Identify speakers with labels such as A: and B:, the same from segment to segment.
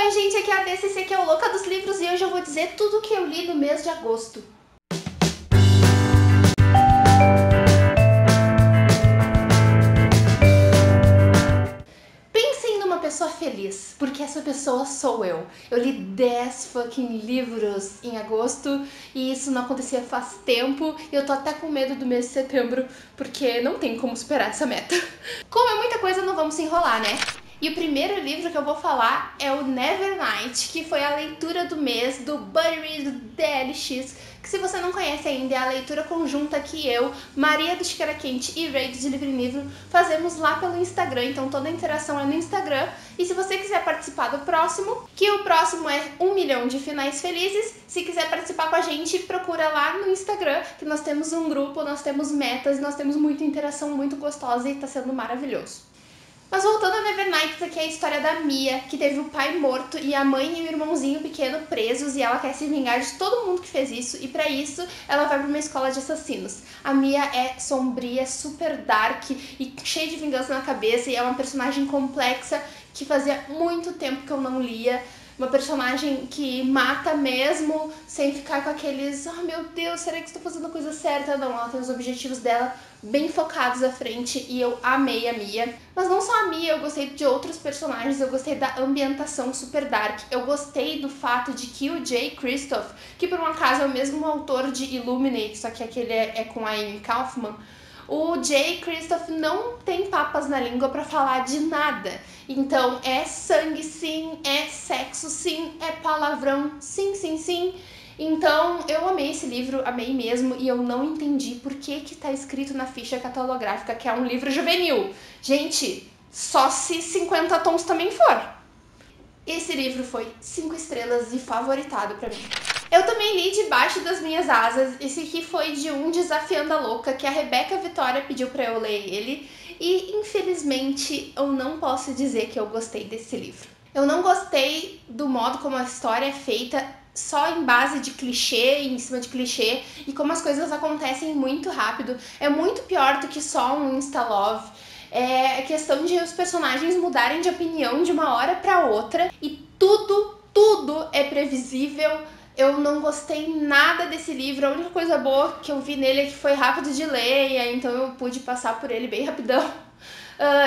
A: Oi gente, aqui é a Desse, esse aqui é o Louca dos Livros e hoje eu vou dizer tudo o que eu li no mês de agosto. Pensem numa pessoa feliz, porque essa pessoa sou eu. Eu li 10 fucking livros em agosto e isso não acontecia faz tempo e eu tô até com medo do mês de setembro, porque não tem como superar essa meta. Como é muita coisa, não vamos se enrolar, né? E o primeiro livro que eu vou falar é o Nevernight, que foi a leitura do mês do Buddy Read DLX, que se você não conhece ainda é a leitura conjunta que eu, Maria do Xícara Quente e Ray de Livre em Livro fazemos lá pelo Instagram, então toda a interação é no Instagram. E se você quiser participar do próximo, que o próximo é 1 milhão de finais felizes, se quiser participar com a gente, procura lá no Instagram, que nós temos um grupo, nós temos metas, nós temos muita interação muito gostosa e tá sendo maravilhoso. Mas voltando a Nevernight, essa aqui é a história da Mia, que teve o pai morto e a mãe e o irmãozinho pequeno presos e ela quer se vingar de todo mundo que fez isso e pra isso ela vai pra uma escola de assassinos. A Mia é sombria, super dark e cheia de vingança na cabeça e é uma personagem complexa que fazia muito tempo que eu não lia. Uma personagem que mata mesmo, sem ficar com aqueles meu Deus, será que estou fazendo a coisa certa? Não, ela tem os objetivos dela bem focados à frente e eu amei a Mia. Mas não só a Mia, eu gostei de outros personagens, eu gostei da ambientação super dark. Eu gostei do fato de que o Jay Kristoff, que por um acaso é o mesmo autor de Illuminate, só que aquele é com a Amy Kaufman, o Jay Kristoff não tem papas na língua pra falar de nada. Então é sangue sim, é sexo sim, é palavrão sim, sim, sim. Então eu amei esse livro, amei mesmo, e eu não entendi por que tá escrito na ficha catalográfica que é um livro juvenil. Gente, só se 50 tons também for. Esse livro foi 5 estrelas e favoritado pra mim. Eu também li Debaixo das Minhas Asas, esse aqui foi de um Desafiando a Louca, que a Rebeca Vitória pediu pra eu ler ele, e infelizmente eu não posso dizer que eu gostei desse livro. Eu não gostei do modo como a história é feita, só em base de clichê, em cima de clichê, e como as coisas acontecem muito rápido. É muito pior do que só um insta-love. É questão de os personagens mudarem de opinião de uma hora pra outra, e tudo é previsível. Eu não gostei nada desse livro, a única coisa boa que eu vi nele é que foi rápido de ler, e aí então eu pude passar por ele bem rapidão.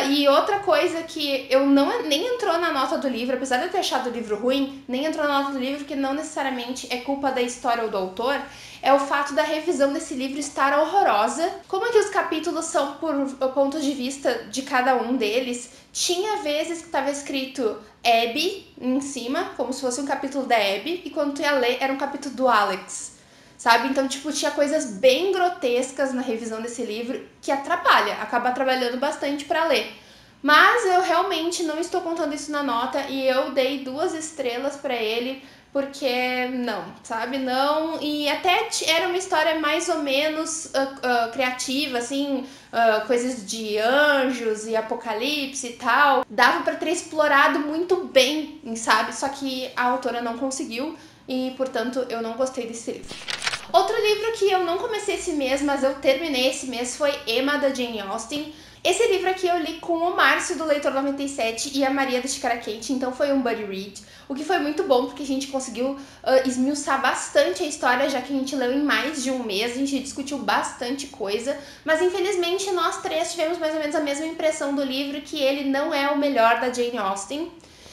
A: E outra coisa que eu nem entrou na nota do livro, apesar de eu ter achado o livro ruim, nem entrou na nota do livro, que não necessariamente é culpa da história ou do autor, é o fato da revisão desse livro estar horrorosa. Como é que os capítulos são por pontos de vista de cada um deles, tinha vezes que estava escrito Abby em cima, como se fosse um capítulo da Abby, e quando tu ia ler era um capítulo do Alex, sabe? Então, tipo, tinha coisas bem grotescas na revisão desse livro que acaba atrapalhando bastante pra ler. Mas eu realmente não estou contando isso na nota e eu dei 2 estrelas pra ele, porque não, sabe? Não, e até era uma história mais ou menos criativa, assim, coisas de anjos e apocalipse e tal. Dava pra ter explorado muito bem, sabe? Só que a autora não conseguiu e, portanto, eu não gostei desse livro. Outro livro que eu não comecei esse mês, mas eu terminei esse mês, foi Emma, da Jane Austen. Esse livro aqui eu li com o Márcio, do Leitor 97, e a Maria do Xícara Quente, então foi um buddy read. O que foi muito bom, porque a gente conseguiu esmiuçar bastante a história, já que a gente leu em mais de um mês, a gente discutiu bastante coisa, mas infelizmente nós três tivemos mais ou menos a mesma impressão do livro, que ele não é o melhor da Jane Austen.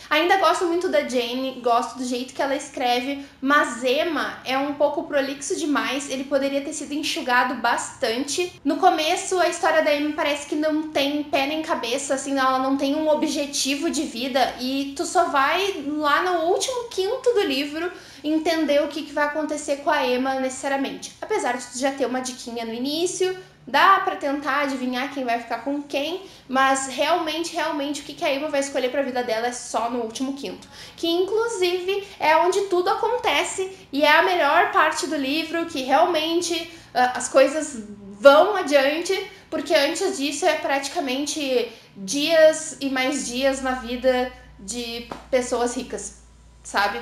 A: Ainda gosto muito da Jane, gosto do jeito que ela escreve, mas Emma é um pouco prolixo demais, ele poderia ter sido enxugado bastante. No começo, a história da Emma parece que não tem pé nem cabeça, assim, ela não tem um objetivo de vida, e tu só vai lá no último quinto do livro entender o que vai acontecer com a Emma necessariamente. Apesar de tu já ter uma diquinha no início, dá pra tentar adivinhar quem vai ficar com quem, mas realmente o que a Emma vai escolher pra vida dela é só no último quinto. Que inclusive é onde tudo acontece e é a melhor parte do livro, que realmente as coisas vão adiante, porque antes disso é praticamente dias e mais dias na vida de pessoas ricas, sabe?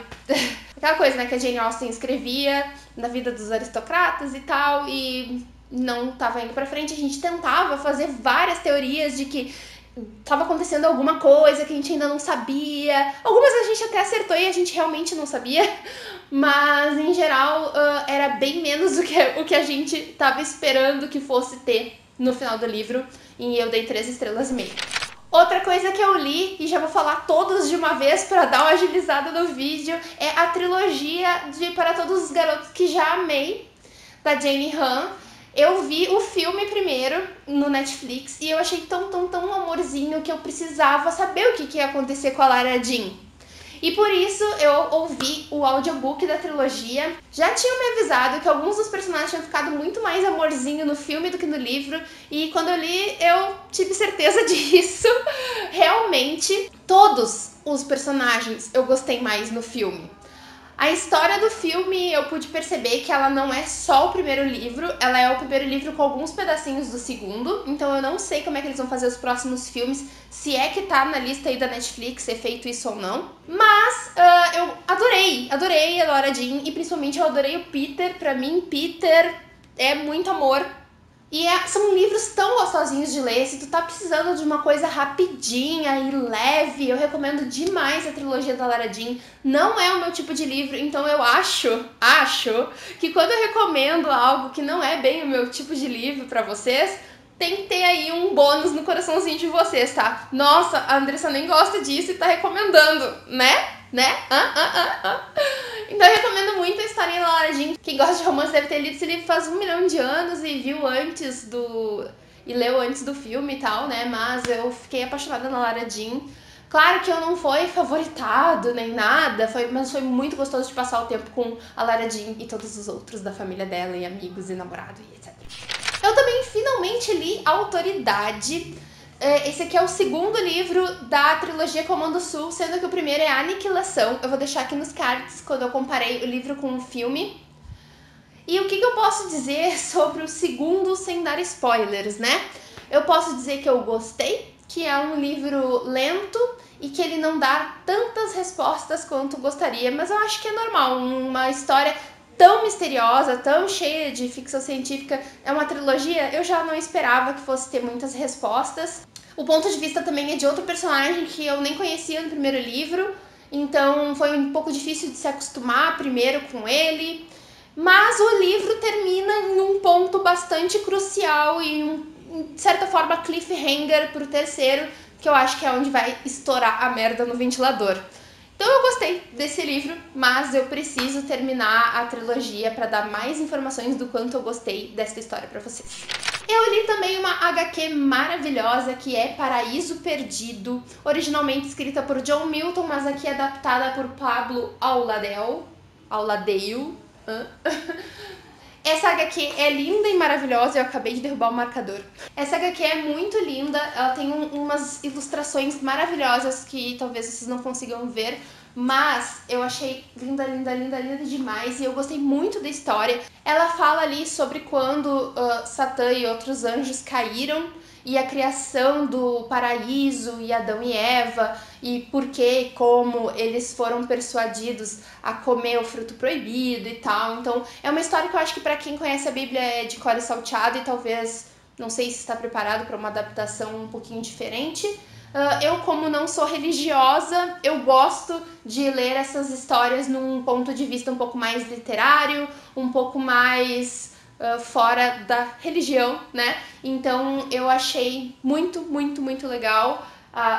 A: Aquela coisa, né, que a Jane Austen escrevia na vida dos aristocratas e tal, e não estava indo pra frente. A gente tentava fazer várias teorias de que tava acontecendo alguma coisa que a gente ainda não sabia. Algumas a gente até acertou e a gente realmente não sabia, mas em geral era bem menos do que o que a gente tava esperando que fosse ter no final do livro, e eu dei 3 estrelas e meia. Outra coisa que eu li, e já vou falar todos de uma vez para dar uma agilizada no vídeo, é a trilogia de Para Todos os Garotos que Já Amei, da Jenny Han. Eu vi o filme primeiro no Netflix e eu achei tão amorzinho que eu precisava saber o que ia acontecer com a Lara Jean. E por isso eu ouvi o audiobook da trilogia. Já tinham me avisado que alguns dos personagens tinham ficado muito mais amorzinho no filme do que no livro. E quando eu li, eu tive certeza disso. Realmente, todos os personagens eu gostei mais no filme. A história do filme, eu pude perceber que ela não é só o primeiro livro, ela é o primeiro livro com alguns pedacinhos do segundo, então eu não sei como é que eles vão fazer os próximos filmes, se é que tá na lista aí da Netflix ser feito isso ou não. Mas eu adorei a Lara Jean e principalmente eu adorei o Peter. Pra mim, Peter é muito amor. E são livros tão gostosinhos de ler. Se tu tá precisando de uma coisa rapidinha e leve, eu recomendo demais a trilogia da Lara Jean. Não é o meu tipo de livro, então eu acho que quando eu recomendo algo que não é bem o meu tipo de livro pra vocês, tem que ter aí um bônus no coraçãozinho de vocês, tá? Nossa, a Andressa nem gosta disso e tá recomendando, né? Então eu recomendo muito a historinha da Lara Jean. Quem gosta de romance deve ter lido esse livro faz 1 milhão de anos e viu antes e leu antes do filme e tal, né? Mas eu fiquei apaixonada na Lara Jean. Claro que eu não fui favoritado nem nada, mas foi muito gostoso de passar o tempo com a Lara Jean e todos os outros da família dela, e amigos e namorado e etc. Eu também finalmente li Autoridade. Esse aqui é o segundo livro da trilogia Comando Sul, sendo que o primeiro é a Aniquilação. Eu vou deixar aqui nos cards quando eu comparei o livro com o filme. E o que eu posso dizer sobre o segundo sem dar spoilers, né? Eu posso dizer que eu gostei, que é um livro lento e que ele não dá tantas respostas quanto gostaria, mas eu acho que é normal. Uma história tão misteriosa, tão cheia de ficção científica, é uma trilogia, eu já não esperava que fosse ter muitas respostas. O ponto de vista também é de outro personagem que eu nem conhecia no primeiro livro, então foi um pouco difícil de se acostumar primeiro com ele. Mas o livro termina em um ponto bastante crucial e, de certa forma, cliffhanger pro terceiro, que eu acho que é onde vai estourar a merda no ventilador. Então eu gostei desse livro, mas eu preciso terminar a trilogia para dar mais informações do quanto eu gostei dessa história para vocês. Eu li também uma HQ maravilhosa que é Paraíso Perdido, originalmente escrita por John Milton, mas aqui adaptada por Pablo Auladeu. Essa HQ é linda e maravilhosa, eu acabei de derrubar o marcador. Essa HQ é muito linda, ela tem umas ilustrações maravilhosas que talvez vocês não consigam ver, mas eu achei linda demais e eu gostei muito da história. Ela fala ali sobre quando Satã e outros anjos caíram e a criação do paraíso e Adão e Eva e por que e como eles foram persuadidos a comer o fruto proibido e tal. Então é uma história que eu acho que para quem conhece a Bíblia é de cor salteado e talvez, não sei se está preparado para uma adaptação um pouquinho diferente. Eu, como não sou religiosa, eu gosto de ler essas histórias num ponto de vista um pouco mais literário, um pouco mais fora da religião, né? Então eu achei muito legal.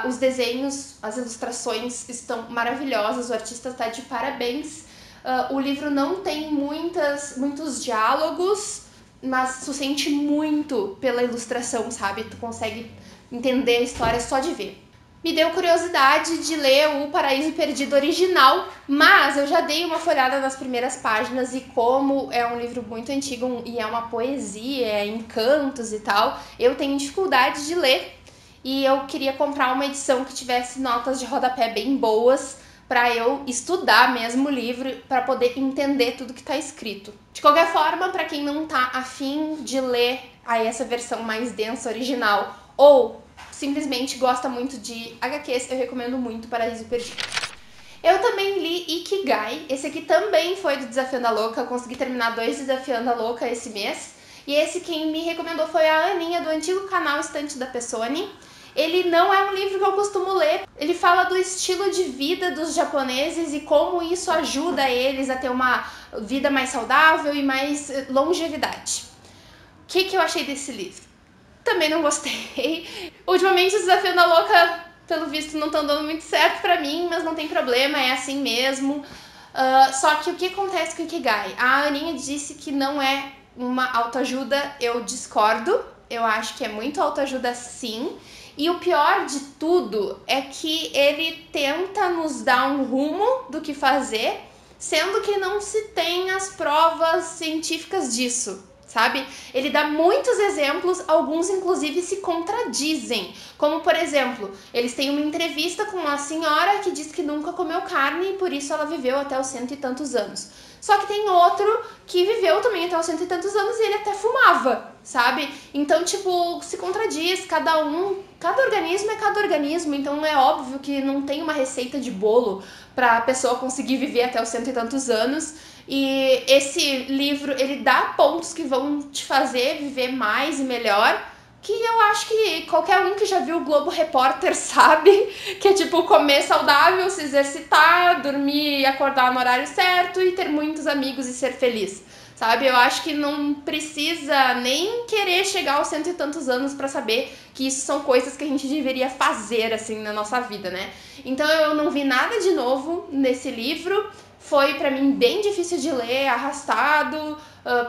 A: Os desenhos, as ilustrações estão maravilhosas, o artista está de parabéns. O livro não tem muitos diálogos, mas tu sente muito pela ilustração, sabe? Tu consegue entender a história só de ver. Me deu curiosidade de ler o Paraíso Perdido original, mas eu já dei uma folhada nas primeiras páginas e como é um livro muito antigo e é uma poesia, é em cantos e tal, eu tenho dificuldade de ler e eu queria comprar uma edição que tivesse notas de rodapé bem boas para eu estudar mesmo o livro, para poder entender tudo que está escrito. De qualquer forma, para quem não tá afim de ler aí essa versão mais densa original ou simplesmente gosta muito de HQs, eu recomendo muito Paraíso Perdido. Eu também li Ikigai, esse aqui também foi do Desafiando a Louca, eu consegui terminar 2 Desafiando a Louca esse mês. E esse quem me recomendou foi a Aninha, do antigo canal Estante da Pessone. ele não é um livro que eu costumo ler. Ele fala do estilo de vida dos japoneses e como isso ajuda eles a ter uma vida mais saudável e mais longevidade. O que eu achei desse livro? Também não gostei. Ultimamente os desafios da louca, pelo visto, não estão dando muito certo pra mim, mas não tem problema, é assim mesmo. Só que o que acontece com o Ikigai? A Aninha disse que não é uma autoajuda, eu discordo. Eu acho que é muito autoajuda sim. E o pior de tudo é que ele tenta nos dar um rumo do que fazer, sendo que não se tem as provas científicas disso, sabe? Ele dá muitos exemplos, alguns inclusive se contradizem. Como, por exemplo, eles têm uma entrevista com uma senhora que diz que nunca comeu carne e por isso ela viveu até os 100 e tantos anos. Só que tem outro que viveu também até os 100 e tantos anos e ele até fumava, sabe? Então, tipo, se contradiz, cada organismo é cada organismo, então é óbvio que não tem uma receita de bolo pra pessoa conseguir viver até os 100 e tantos anos. E esse livro, ele dá pontos que vão te fazer viver mais e melhor, que eu acho que qualquer um que já viu o Globo Repórter sabe, que é tipo comer saudável, se exercitar, dormir e acordar no horário certo e ter muitos amigos e ser feliz, sabe? Eu acho que não precisa nem querer chegar aos 100 e tantos anos pra saber que isso são coisas que a gente deveria fazer, assim, na nossa vida, né? Então eu não vi nada de novo nesse livro. Foi pra mim bem difícil de ler, arrastado,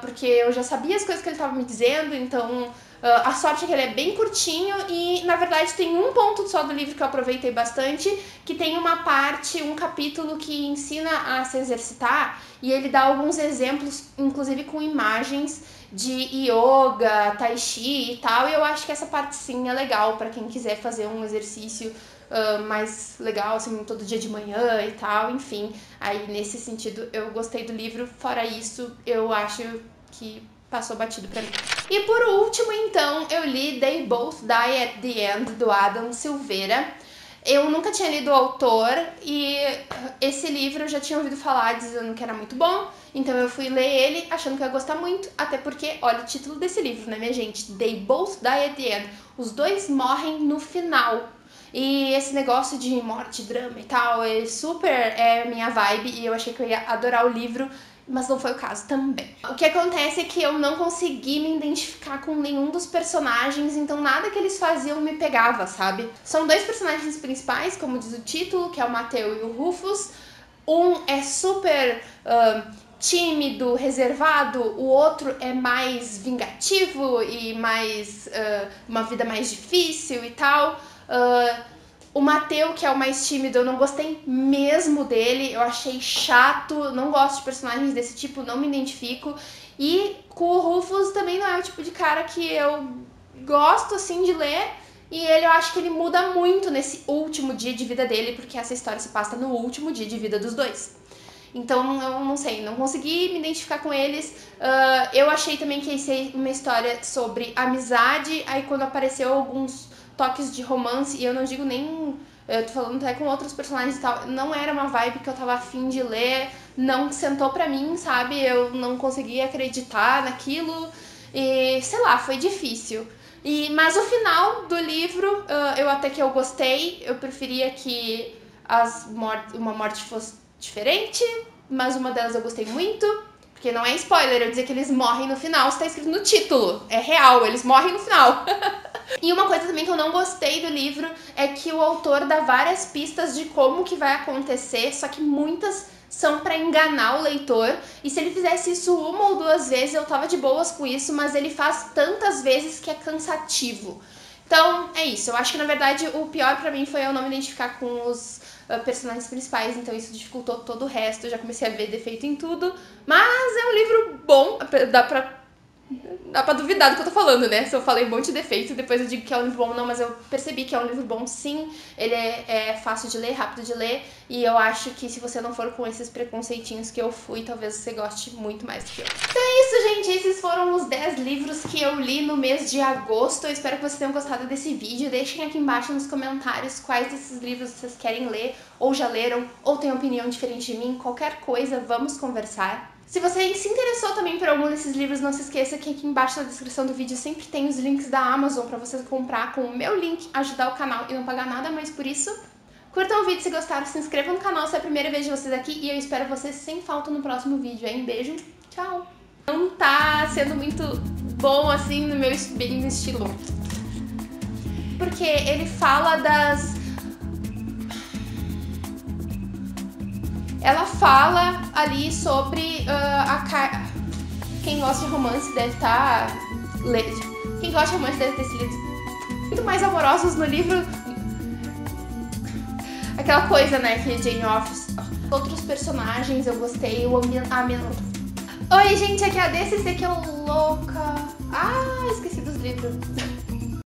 A: porque eu já sabia as coisas que ele estava me dizendo, então a sorte é que ele é bem curtinho e, na verdade, tem um ponto só do livro que eu aproveitei bastante, que tem uma parte, um capítulo que ensina a se exercitar e ele dá alguns exemplos, inclusive com imagens de yoga, tai chi e tal, e eu acho que essa parte sim é legal pra quem quiser fazer um exercício mais legal, assim, todo dia de manhã e tal, enfim. Aí, nesse sentido, eu gostei do livro. Fora isso, eu acho que passou batido pra mim. E por último, então, eu li They Both Die at the End, do Adam Silveira. Eu nunca tinha lido o autor e esse livro eu já tinha ouvido falar dizendo que era muito bom, então eu fui ler ele achando que eu ia gostar muito, até porque, olha o título desse livro, né, minha gente? They Both Die at the End. Os dois morrem no final. E esse negócio de morte, drama e tal, é minha vibe e eu achei que eu ia adorar o livro, mas não foi o caso também. O que acontece é que eu não consegui me identificar com nenhum dos personagens, então nada que eles faziam me pegava, sabe? São dois personagens principais, como diz o título, que é o Mateu e o Rufus. Um é super tímido, reservado, o outro é mais vingativo e mais uma vida mais difícil e tal. O Mateu, que é o mais tímido, eu não gostei mesmo dele, eu achei chato, não gosto de personagens desse tipo, não me identifico. E com o Rufus também não é o tipo de cara que eu gosto, assim, de ler. E ele, eu acho que ele muda muito nesse último dia de vida dele, porque essa história se passa no último dia de vida dos dois. Então, eu não sei, não consegui me identificar com eles. Eu achei também que ia ser uma história sobre amizade, aí quando apareceu alguns toques de romance, e eu não digo nem... Eu tô falando até com outros personagens e tal, não era uma vibe que eu tava afim de ler, não sentou pra mim, sabe? Eu não conseguia acreditar naquilo, e sei lá, foi difícil. Mas o final do livro, eu até que eu gostei, eu preferia que uma morte fosse diferente, mas uma delas eu gostei muito, porque não é spoiler eu dizer que eles morrem no final, está escrito no título, é real, eles morrem no final. E uma coisa também que eu não gostei do livro é que o autor dá várias pistas de como que vai acontecer, só que muitas são pra enganar o leitor, e se ele fizesse isso uma ou duas vezes eu tava de boas com isso, mas ele faz tantas vezes que é cansativo. Então, é isso. Eu acho que, na verdade, o pior pra mim foi eu não me identificar com os personagens principais, então isso dificultou todo o resto, eu já comecei a ver defeito em tudo, mas é um livro bom, dá pra duvidar do que eu tô falando, né? Se eu falei um monte de defeito, depois eu digo que é um livro bom. Não, mas eu percebi que é um livro bom, sim. Ele é fácil de ler, rápido de ler. E eu acho que se você não for com esses preconceitinhos que eu fui, talvez você goste muito mais do que eu. Então é isso, gente. Esses foram os 10 livros que eu li no mês de agosto. Eu espero que vocês tenham gostado desse vídeo. Deixem aqui embaixo nos comentários quais desses livros vocês querem ler, ou já leram, ou têm opinião diferente de mim. Qualquer coisa, vamos conversar. Se você se interessou também por algum desses livros, não se esqueça que aqui embaixo na descrição do vídeo sempre tem os links da Amazon pra você comprar com o meu link, ajudar o canal e não pagar nada mais por isso. Curtam o vídeo se gostaram, se inscrevam no canal se é a primeira vez de vocês aqui e eu espero vocês sem falta no próximo vídeo, hein? Beijo, tchau! Não tá sendo muito bom assim no meu bem no estilo, porque ele fala das... Ela fala ali sobre quem gosta de romance deve estar... Quem gosta de romance deve ter se lido muito mais amorosos no livro. Aquela coisa, né, que Jane Austen. Outros personagens eu gostei. Oi, gente, aqui é a DCC, que é louca. Ah, esqueci dos livros.